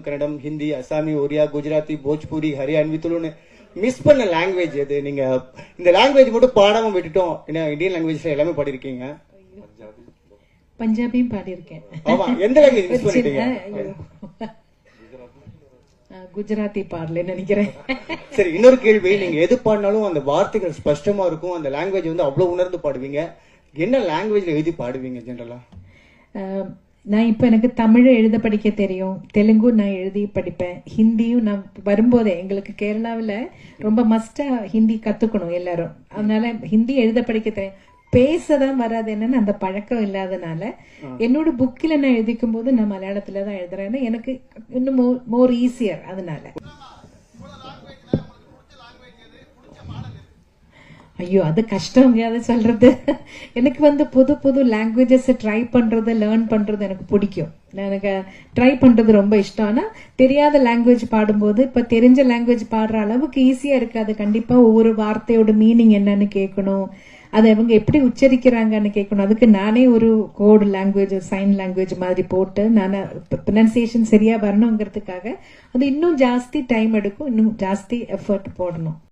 Kannada, Hindi, Assami, Oriya, Gujarati, Bhojpuri, Haryanvi, துளுன்னு miss பண்ண language எது? நீங்க இந்த லாங்குவேஜ் மட்டும் பாடாம விட்டுட்டோம். ஏன்னா இந்தியன் லாங்குவேஜ்ல எல்லாமே பாடிருக்கீங்க. பஞ்சாபியும் பாடியிருக்கேன். ஆமா, எந்த லாங்குவேஜ் மிஸ் பண்ணிட்டீங்க? குஜராத்தி பாடலன்னு நினைக்கிறேன். சரி, இன்னொரு கேள்வி. நீங்க எது பாடினாலும் அந்த வார்த்தைகள் ஸ்பஷ்டமா இருக்கும். அந்த லாங்குவேஜ் வந்து அவ்வளவு உணர்ந்து பாடுவீங்க. என்ன லாங்குவேஜ்ல எழுதி பாடுவீங்க ஜெனரலா? நான் இப்ப எனக்கு தமிழ் எழுத படிக்க தெரியும், தெலுங்கு நான் எழுதி படிப்பேன், ஹிந்தியும் நான் வரும்போதே எங்களுக்கு கேரளாவில் ரொம்ப மஸ்டா ஹிந்தி கத்துக்கணும் எல்லாரும். அதனால ஹிந்தி எழுத படிக்க தெரியும், பேசதான் வராது. என்னன்னு அந்த பழக்கம் இல்லாதனால என்னோட புக்கில நான் எழுதிக்கும் போது நான் மலையாளத்துல தான் எழுதுறேன். எனக்கு இன்னும் மோர் ஈஸியர். அதனால ஐயோ அது கஷ்டம் முடியாத சொல்றது. எனக்கு வந்து புது புது லாங்குவேஜஸ் ட்ரை பண்றது, லேர்ன் பண்றது எனக்கு பிடிக்கும். எனக்கு ட்ரை பண்றது ரொம்ப இஷ்டம். ஆனா தெரியாத லாங்குவேஜ் பாடும்போது இப்ப தெரிஞ்ச லாங்குவேஜ் பாடுற அளவுக்கு ஈஸியா இருக்காது. கண்டிப்பா ஒவ்வொரு வார்த்தையோட மீனிங் என்னன்னு கேட்கணும், அதை அவங்க எப்படி உச்சரிக்கிறாங்கன்னு கேட்கணும். அதுக்கு நானே ஒரு கோடு லாங்குவேஜ், சைன் லாங்குவேஜ் மாதிரி போட்டு நான் ப்ரொனன்சியேஷன் சரியா வரணுங்கிறதுக்காக அது இன்னும் ஜாஸ்தி டைம் எடுக்கும், இன்னும் ஜாஸ்தி எஃபர்ட் போடணும்.